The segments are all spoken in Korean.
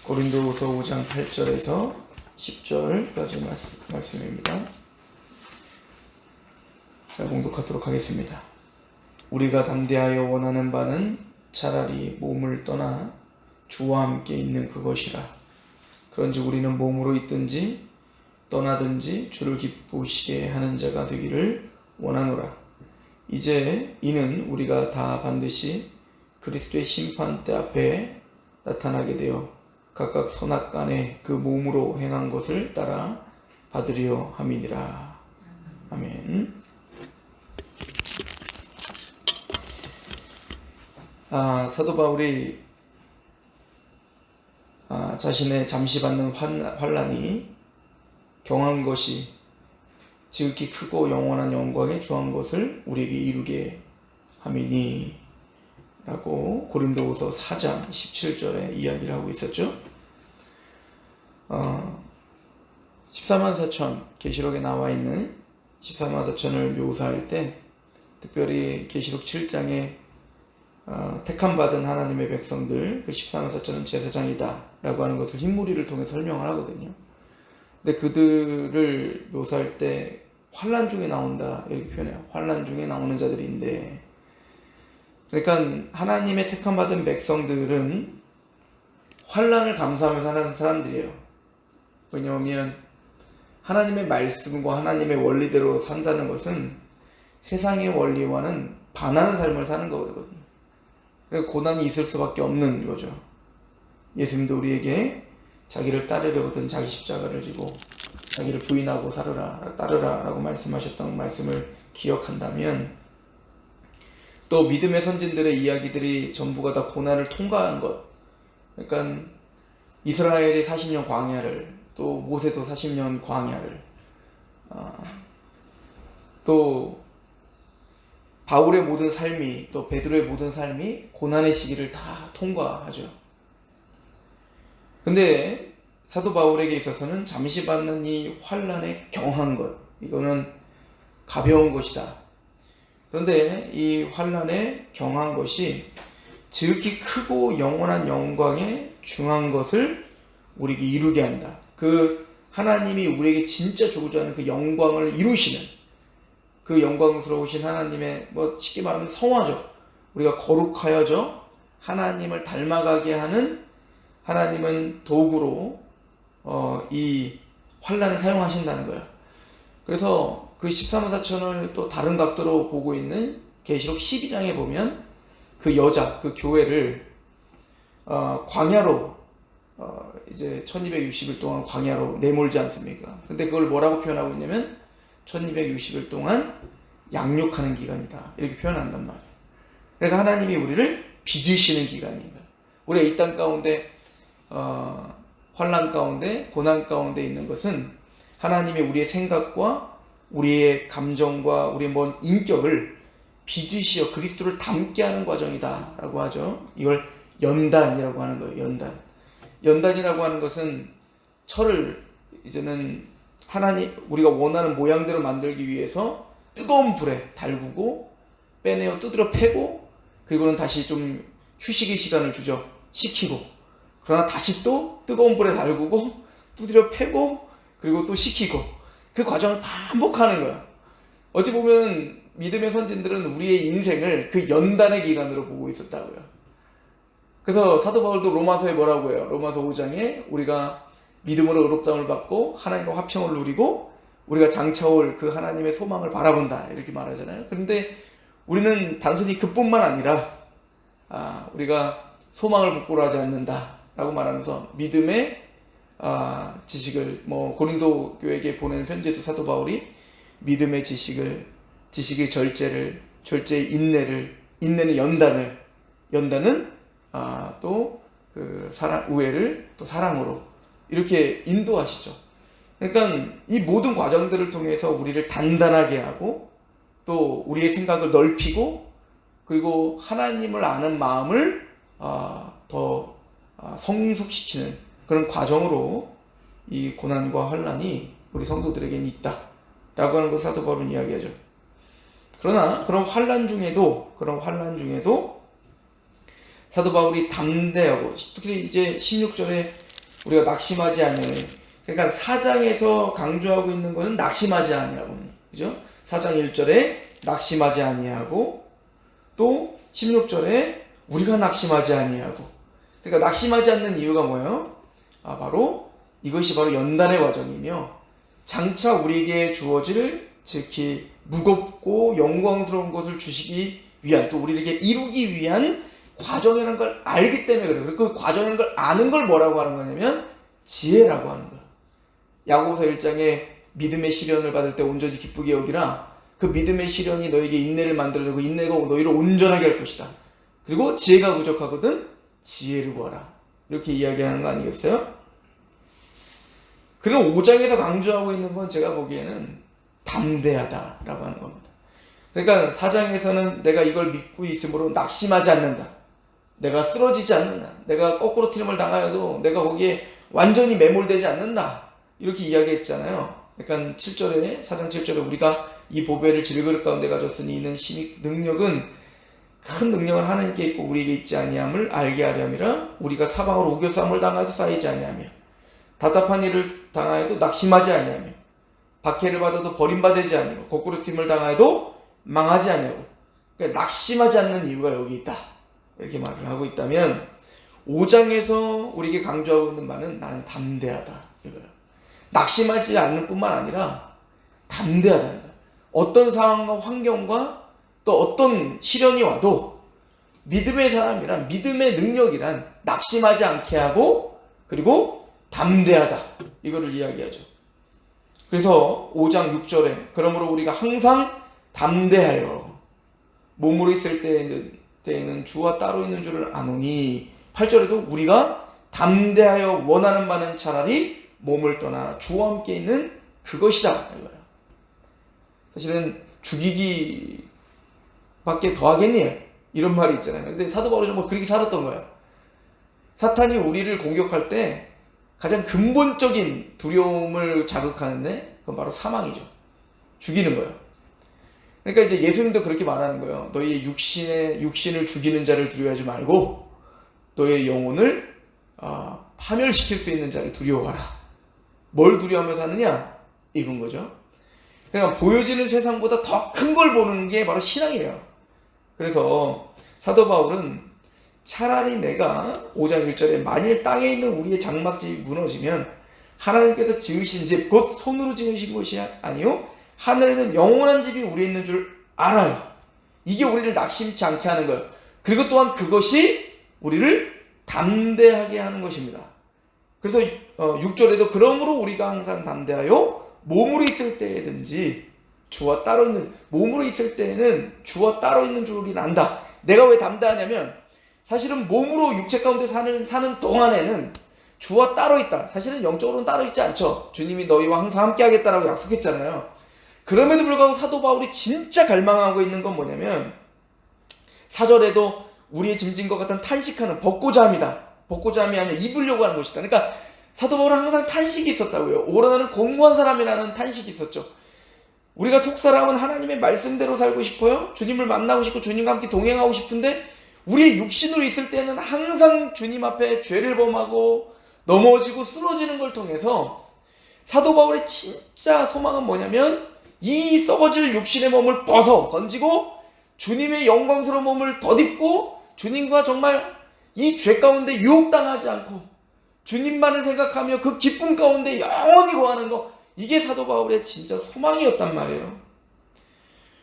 고린도후서 5장 8절에서 10절까지 말씀입니다. 자, 봉독하도록 하겠습니다. 우리가 담대하여 원하는 바는 차라리 몸을 떠나 주와 함께 있는 그것이라. 그런즉 우리는 몸으로 있든지 떠나든지 주를 기쁘시게 하는 자가 되기를 원하노라. 이제 이는 우리가 다 반드시 그리스도의 심판대 앞에 나타나게 되어 각각 선악간에 그 몸으로 행한 것을 따라 받으려 함이니라. 아멘. 사도 바울이 자신의 잠시 받는 환난이 경한 것이 지극히 크고 영원한 영광에 주한 것을 우리에게 이루게 함이니 라고 고린도후서 4장 17절에 이야기를 하고 있었죠. 14만 4천, 계시록에 나와 있는 14만 4천을 묘사할 때 특별히 계시록 7장에 택함받은 하나님의 백성들, 그 14만 4천은 제사장이다 라고 하는 것을 흰무리를 통해 설명을 하거든요. 근데 그들을 묘사할 때 환난 중에 나온다 이렇게 표현해요. 환난 중에 나오는 자들인데, 그러니까 하나님의 택함받은 백성들은 환난을 감수하면서 사는 사람들이에요. 왜냐하면 하나님의 말씀과 하나님의 원리대로 산다는 것은 세상의 원리와는 반하는 삶을 사는 거거든요. 그러니까 고난이 있을 수밖에 없는 거죠. 예수님도 우리에게 자기를 따르려거든 자기 십자가를 지고 자기를 부인하고 따르라 라고 말씀하셨던 말씀을 기억한다면, 또 믿음의 선진들의 이야기들이 전부가 다 고난을 통과한 것, 그러니까 이스라엘이 40년 광야를, 또 모세도 40년 광야를, 또 바울의 모든 삶이, 또 베드로의 모든 삶이 고난의 시기를 다 통과하죠. 근데 사도 바울에게 있어서는 잠시 받는 이 환난에 경한 것, 이거는 가벼운 것이다. 그런데 이 환난에 경한 것이 지극히 크고 영원한 영광에 중한 것을 우리에게 이루게 한다. 그 하나님이 우리에게 진짜 주고자 하는 그 영광을 이루시는, 그 영광스러우신 하나님의, 쉽게 말하면 성화죠. 우리가 거룩하여져 하나님을 닮아가게 하는, 하나님은 도구로 이 환난을 사용하신다는 거예요. 그래서 그 14만 4천을 또 다른 각도로 보고 있는 계시록 12장에 보면 그 여자, 그 교회를 광야로 이제 1260일 동안 광야로 내몰지 않습니까? 근데 그걸 뭐라고 표현하고 있냐면 1260일 동안 양육하는 기간이다 이렇게 표현한단 말이에요. 그러니까 하나님이 우리를 빚으시는 기간인 거예요. 우리가 이 땅 가운데 환난 가운데, 고난 가운데 있는 것은 하나님이 우리의 생각과 우리의 감정과 우리의 먼 인격을 빚으시어 그리스도를 닮게 하는 과정이다 라고 하죠. 이걸 연단이라고 하는 거예요. 연단이라고 하는 것은 철을 이제는 우리가 원하는 모양대로 만들기 위해서 뜨거운 불에 달구고 빼내어 두드려 패고, 그리고는 다시 좀 휴식의 시간을 주죠. 식히고. 그러나 다시 또 뜨거운 불에 달구고 두드려 패고 그리고 또 식히고, 그 과정을 반복하는 거야. 어찌 보면 믿음의 선진들은 우리의 인생을 그 연단의 기간으로 보고 있었다고요. 그래서 사도 바울도 로마서에 뭐라고 해요? 로마서 5장에 우리가 믿음으로 의롭다함을 받고 하나님과 화평을 누리고 우리가 장차올 그 하나님의 소망을 바라본다 이렇게 말하잖아요. 그런데 우리는 단순히 그뿐만 아니라 우리가 소망을 부끄러워하지 않는다 라고 말하면서 믿음의 지식을, 고린도 교회에게 보내는 편지에도 사도 바울이 믿음의 지식의 절제의 인내는 연단은 또 그 우애를 또 사랑으로 이렇게 인도하시죠. 그러니까 이 모든 과정들을 통해서 우리를 단단하게 하고 또 우리의 생각을 넓히고, 그리고 하나님을 아는 마음을 더 성숙시키는 그런 과정으로 이 고난과 환난이 우리 성도들에게는 있다 라고 하는 걸 사도 바울은 이야기하죠. 그러나 그런 환난 중에도 사도 바울이 담대하고, 특히 이제 16절에 우리가 낙심하지 아니하며. 그러니까 4장에서 강조하고 있는 것은 낙심하지 아니하고, 그죠? 4장 1절에 낙심하지 아니하고, 또 16절에 우리가 낙심하지 아니하고. 그러니까 낙심하지 않는 이유가 뭐예요? 바로 이것이 바로 연단의 과정이며, 장차 우리에게 주어질 특히 무겁고 영광스러운 것을 주시기 위한, 또 우리에게 이루기 위한 과정이라는 걸 알기 때문에 그래요. 그 과정이라는 걸 아는 걸 뭐라고 하는 거냐면 지혜라고 하는 거예요. 야고보서 1장에 믿음의 시련을 받을 때 온전히 기쁘게 여기라. 그 믿음의 시련이 너에게 인내를 만들어내고 인내가 너희를 온전하게 할 것이다. 그리고 지혜가 부족하거든 지혜를 구하라. 이렇게 이야기하는 거 아니겠어요? 그리고 5장에서 강조하고 있는 건 제가 보기에는 담대하다라고 하는 겁니다. 그러니까 4장에서는 내가 이걸 믿고 있으므로 낙심하지 않는다. 내가 쓰러지지 않는다. 내가 거꾸로 트림을 당하여도 내가 거기에 완전히 매몰되지 않는다. 이렇게 이야기했잖아요. 그러니까 7절에 4장 7절에 우리가 이 보배를 질그릇 가운데 가졌으니 이는 심히 능력은 큰 능력은 하나님께 있고 우리에게 있지 아니함을 알게 하려니라. 우리가 사방으로 우겨싸움을 당하여도 쌓이지 아니하며 답답한 일을 당하여도 낙심하지 아니하며 박해를 받아도 버림받지 아니하고 거꾸로 튀임을 당하여도 망하지 아니하고. 그러니까 낙심하지 않는 이유가 여기 있다. 이렇게 말을 하고 있다면 5장에서 우리에게 강조하고 있는 말은 나는 담대하다 이거예요. 낙심하지 않는 뿐만 아니라 담대하다. 어떤 상황과 환경과 또 어떤 시련이 와도 믿음의 사람이란, 믿음의 능력이란 낙심하지 않게 하고 그리고 담대하다 이거를 이야기하죠. 그래서 5장 6절에 그러므로 우리가 항상 담대하여 몸으로 있을 때에는 주와 따로 있는 줄을 아노니. 8절에도 우리가 담대하여 원하는 바는 차라리 몸을 떠나 주와 함께 있는 그것이다 이거예요. 사실은 죽이기 밖에 더 하겠니? 이런 말이 있잖아요. 근데 사도 바울이 정말 그렇게 살았던 거예요. 사탄이 우리를 공격할 때 가장 근본적인 두려움을 자극하는데 그건 바로 사망이죠. 죽이는 거예요. 그러니까 이제 예수님도 그렇게 말하는 거예요. 너희의 육신을 죽이는 자를 두려워하지 말고 너의 영혼을 파멸시킬 수 있는 자를 두려워하라. 뭘 두려워하면서 하느냐? 이건 거죠. 그러니까 보여지는 세상보다 더 큰 걸 보는 게 바로 신앙이에요. 그래서 사도 바울은 차라리 내가 5장 1절에 만일 땅에 있는 우리의 장막집이 무너지면 하나님께서 지으신 집, 곧 손으로 지으신 것이 아니요 하늘에는 영원한 집이 우리에 있는 줄 알아요. 이게 우리를 낙심치 않게 하는 거예요. 그리고 또한 그것이 우리를 담대하게 하는 것입니다. 그래서 6절에도 그러므로 우리가 항상 담대하여 몸으로 있을 때든지 주와 따로 있는, 몸으로 있을 때에는 주와 따로 있는 줄을 안다. 내가 왜 담대하냐면 사실은 몸으로 육체 가운데 사는 동안에는 주와 따로 있다. 사실은 영적으로는 따로 있지 않죠. 주님이 너희와 항상 함께 하겠다라고 약속했잖아요. 그럼에도 불구하고 사도 바울이 진짜 갈망하고 있는 건 뭐냐면 4절에도 우리의 짐진것 같은 탄식하는 벗고자 함이다. 벗고자 함이 아니라 입으려고 하는 것이다. 그러니까 사도 바울은 항상 탄식이 있었다고요. 오로나는 공고한 사람이라는 탄식이 있었죠. 우리가 속사람은 하나님의 말씀대로 살고 싶어요. 주님을 만나고 싶고 주님과 함께 동행하고 싶은데 우리의 육신으로 있을 때는 항상 주님 앞에 죄를 범하고 넘어지고 쓰러지는 걸 통해서 사도 바울의 진짜 소망은 뭐냐면 이 썩어질 육신의 몸을 벗어 던지고 주님의 영광스러운 몸을 덧입고 주님과 정말 이 죄 가운데 유혹당하지 않고 주님만을 생각하며 그 기쁨 가운데 영원히 거하는 거, 이게 사도 바울의 진짜 소망이었단 말이에요.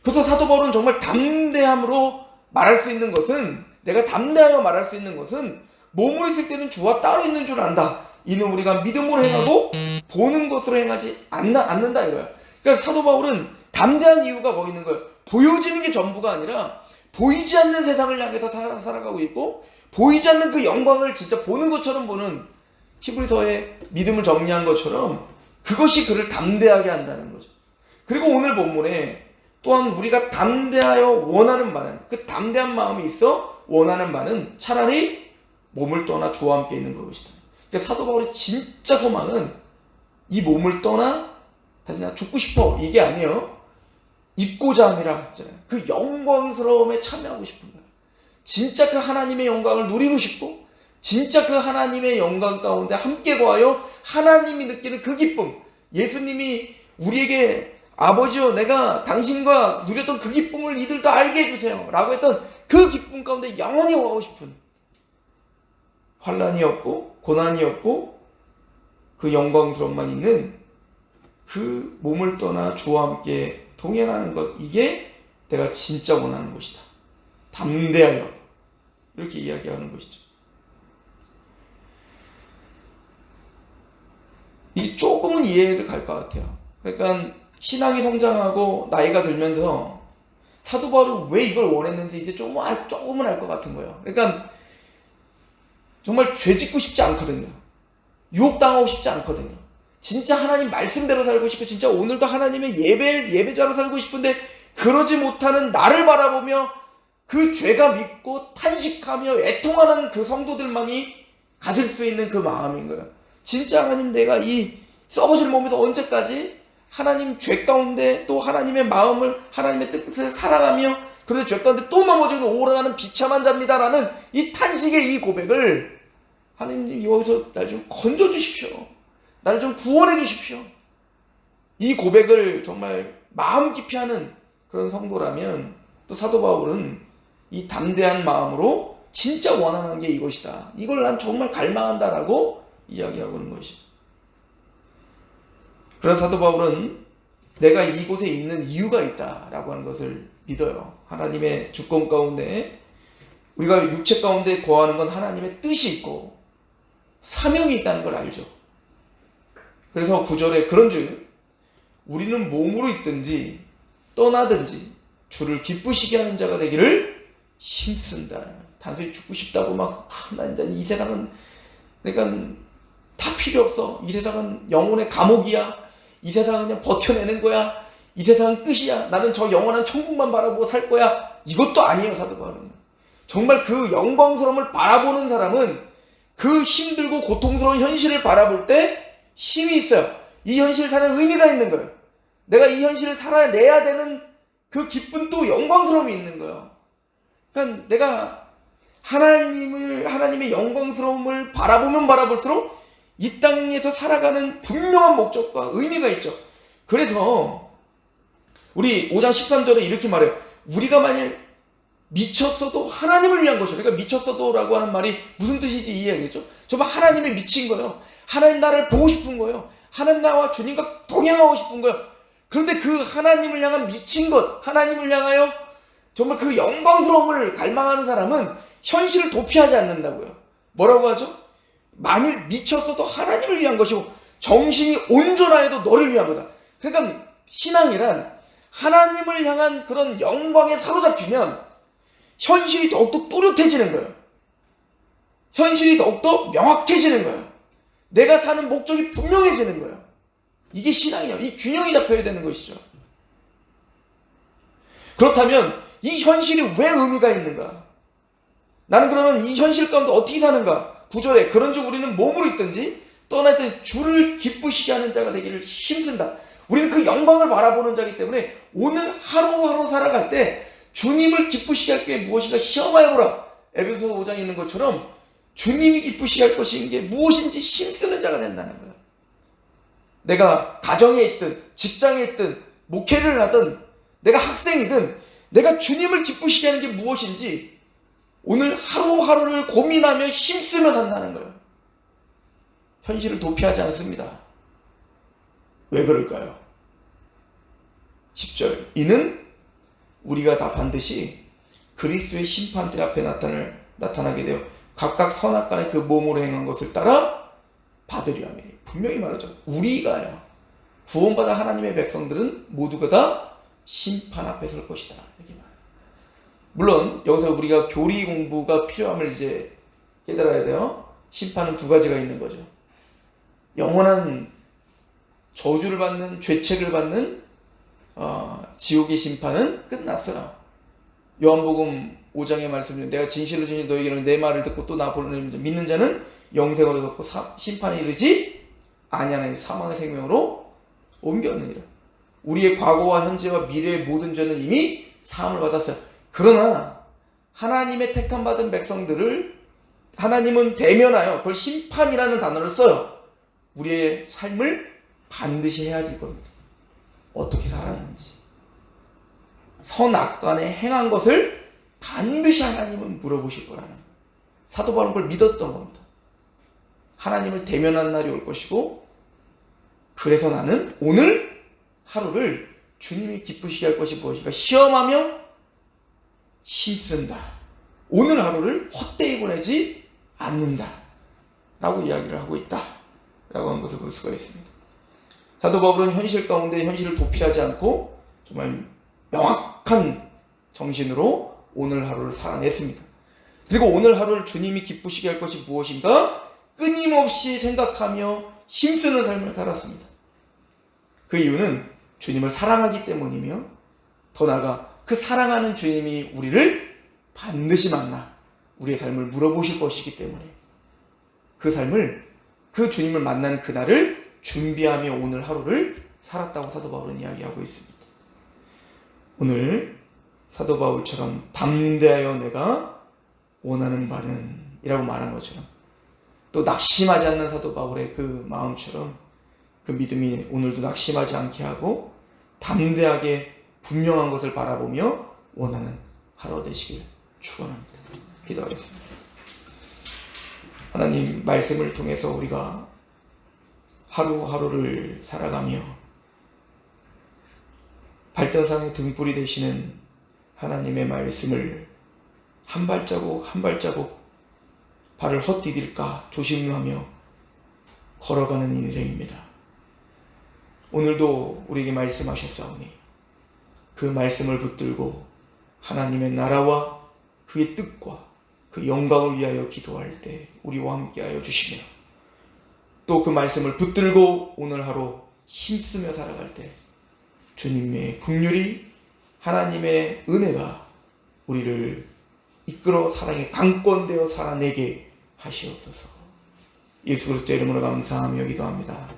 그래서 사도 바울은 정말 담대함으로 말할 수 있는 것은, 내가 담대하여 말할 수 있는 것은 몸으로 있을 때는 주와 따로 있는 줄 안다. 이는 우리가 믿음으로 행하고 보는 것으로 행하지 않는다 이거야. 그러니까 사도 바울은 담대한 이유가 뭐 있는 거예요? 보여지는 게 전부가 아니라 보이지 않는 세상을 향해서 살아가고 있고 보이지 않는 그 영광을 진짜 보는 것처럼 보는, 히브리서의 믿음을 정리한 것처럼 그것이 그를 담대하게 한다는 거죠. 그리고 오늘 본문에 또한 우리가 담대하여 원하는 바는, 그 담대한 마음이 있어 원하는 바는 차라리 몸을 떠나 주와 함께 있는 것이다. 그러니까 사도 바울의 진짜 소망은 이 몸을 떠나 다시 나 죽고 싶어 이게 아니에요. 입고자 함이라 했잖아요. 그 영광스러움에 참여하고 싶은 거예요. 진짜 그 하나님의 영광을 누리고 싶고 진짜 그 하나님의 영광 가운데 함께 거하여 하나님이 느끼는 그 기쁨, 예수님이 우리에게 아버지여 내가 당신과 누렸던 그 기쁨을 이들도 알게 해주세요 라고 했던 그 기쁨 가운데 영원히 거하고 싶은, 환난이 없고 고난이 없고 그 영광스러움만 있는 그 몸을 떠나 주와 함께 동행하는 것, 이게 내가 진짜 원하는 것이다. 담대하여 이렇게 이야기하는 것이죠. 이 조금은 이해가 갈 것 같아요. 그러니까 신앙이 성장하고 나이가 들면서 사도 바울은 왜 이걸 원했는지 이제 조금은 알 것 같은 거예요. 그러니까 정말 죄 짓고 싶지 않거든요. 유혹당하고 싶지 않거든요. 진짜 하나님 말씀대로 살고 싶고 진짜 오늘도 하나님의 예배자로 살고 싶은데 그러지 못하는 나를 바라보며 그 죄가 밉고 탄식하며 애통하는 그 성도들만이 가질 수 있는 그 마음인 거예요. 진짜 하나님, 내가 이 썩어질 몸에서 언제까지 하나님 죄 가운데 또 하나님의 마음을, 하나님의 뜻을 사랑하며 그런데 죄 가운데 또 넘어지고 오르가는 비참한 자입니다라는 이 탄식의 이 고백을, 하나님 여기서 날 좀 건져주십시오. 나를 좀 구원해 주십시오. 이 고백을 정말 마음 깊이 하는 그런 성도라면 또 사도 바울은 이 담대한 마음으로 진짜 원하는 게 이것이다, 이걸 난 정말 갈망한다라고 이야기하고 있는 것이죠. 그래서 사도 바울은 내가 이곳에 있는 이유가 있다라고 하는 것을 믿어요. 하나님의 주권 가운데, 우리가 육체 가운데 거하는 건 하나님의 뜻이 있고 사명이 있다는 걸 알죠. 그래서 9절에 그런즉 우리는 몸으로 있든지 떠나든지 주를 기쁘시게 하는 자가 되기를 힘쓴다. 단순히 죽고 싶다고 막 난 이 세상은 그러니까 다 필요 없어, 이 세상은 영혼의 감옥이야, 이 세상은 그냥 버텨내는 거야, 이 세상은 끝이야, 나는 저 영원한 천국만 바라보고 살 거야, 이것도 아니에요. 사도 바울은 정말 그 영광스러움을 바라보는 사람은 그 힘들고 고통스러운 현실을 바라볼 때 힘이 있어요. 이 현실을 사는 의미가 있는 거예요. 내가 이 현실을 살아내야 되는 그 기쁜 또 영광스러움이 있는 거예요. 그러니까 내가 하나님의 영광스러움을 바라보면 바라볼수록 이 땅에서 살아가는 분명한 목적과 의미가 있죠. 그래서 우리 5장 13절에 이렇게 말해요. 우리가 만일 미쳤어도 하나님을 위한 것이죠. 그러니까 미쳤어도 라고 하는 말이 무슨 뜻인지 이해하겠죠? 정말 하나님에 미친 거예요. 하나님 나를 보고 싶은 거예요. 하나님 나와 주님과 동행하고 싶은 거예요. 그런데 그 하나님을 향한 미친 것, 하나님을 향하여 정말 그 영광스러움을 갈망하는 사람은 현실을 도피하지 않는다고요. 뭐라고 하죠? 만일 미쳤어도 하나님을 위한 것이고 정신이 온전하여도 너를 위한 거다. 그러니까 신앙이란 하나님을 향한 그런 영광에 사로잡히면 현실이 더욱더 또렷해지는 거예요. 현실이 더욱더 명확해지는 거예요. 내가 사는 목적이 분명해지는 거예요. 이게 신앙이에요. 이 균형이 잡혀야 되는 것이죠. 그렇다면 이 현실이 왜 의미가 있는가? 나는 그러면 이 현실 가운데 어떻게 사는가? 9절에 그런즉 우리는 몸으로 있든지 떠날 때 주를 기쁘시게 하는 자가 되기를 힘쓴다. 우리는 그 영광을 바라보는 자이기 때문에 오늘 하루하루 살아갈 때 주님을 기쁘시게 할 게 무엇인가 시험하여 보라. 에베소서 5장에 있는 것처럼 주님이 기쁘시게 할 것인 게 무엇인지 힘쓰는 자가 된다는 거예요. 내가 가정에 있든 직장에 있든 목회를 하든 내가 학생이든 내가 주님을 기쁘시게 하는 게 무엇인지 오늘 하루하루를 고민하며 힘쓰며 산다는 거예요. 현실을 도피하지 않습니다. 왜 그럴까요? 10절 이는 우리가 다 반드시 그리스도의 심판대 앞에 나타나게 되어 각각 선악간에 그 몸으로 행한 것을 따라 받으려 함이니. 분명히 말하죠. 우리가요. 구원받아 하나님의 백성들은 모두가 다 심판 앞에 설 것이다. 이렇게 말해요. 물론 여기서 우리가 교리 공부가 필요함을 이제 깨달아야 돼요. 심판은 두 가지가 있는 거죠. 영원한 저주를 받는, 죄책을 받는 지옥의 심판은 끝났어요. 요한복음 5장의 말씀은 내가 진실로 너희에게는 내 말을 듣고 또 나 보는 믿는 자는 영생으로 얻고 심판에 이르지 아니하나니 사망의 생명으로 옮겼느니라. 우리의 과거와 현재와 미래의 모든 죄는 이미 사함을 받았어요. 그러나 하나님의 택함 받은 백성들을 하나님은 대면하여 그걸 심판이라는 단어를 써요. 우리의 삶을 반드시 해야 될 겁니다. 어떻게 살았는지. 선악간에 행한 것을 반드시 하나님은 물어보실 거라는 거예요. 사도 바울은 그걸 믿었던 겁니다. 하나님을 대면한 날이 올 것이고, 그래서 나는 오늘 하루를 주님이 기쁘시게 할 것이 무엇인가 시험하며 힘쓴다. 오늘 하루를 헛되이 보내지 않는다 라고 이야기를 하고 있다 라고 하는 것을 볼 수가 있습니다. 사도 바울은 현실 가운데 현실을 도피하지 않고 정말 명확한 정신으로 오늘 하루를 살아냈습니다. 그리고 오늘 하루를 주님이 기쁘시게 할 것이 무엇인가 끊임없이 생각하며 힘쓰는 삶을 살았습니다. 그 이유는 주님을 사랑하기 때문이며, 더 나아가 그 사랑하는 주님이 우리를 반드시 만나 우리의 삶을 물어보실 것이기 때문에 그 삶을, 그 주님을 만나는 그날을 준비하며 오늘 하루를 살았다고 사도 바울은 이야기하고 있습니다. 오늘 사도 바울처럼 담대하여 내가 원하는 바는 이라고 말한 것처럼, 또 낙심하지 않는 사도 바울의 그 마음처럼 그 믿음이 오늘도 낙심하지 않게 하고 담대하게 분명한 것을 바라보며 원하는 하루 되시길 축원합니다. 기도하겠습니다. 하나님, 말씀을 통해서 우리가 하루하루를 살아가며 발등상의 등불이 되시는 하나님의 말씀을 한 발자국 한 발자국 발을 헛디딜까 조심하며 걸어가는 인생입니다. 오늘도 우리에게 말씀하셨사오니 그 말씀을 붙들고 하나님의 나라와 그의 뜻과 그 영광을 위하여 기도할 때 우리와 함께하여 주시며, 또 그 말씀을 붙들고 오늘 하루 힘쓰며 살아갈 때 주님의 긍휼이, 하나님의 은혜가 우리를 이끌어 사랑의 강권되어 살아내게 하시옵소서. 예수 그리스도의 이름으로 감사하며 기도합니다.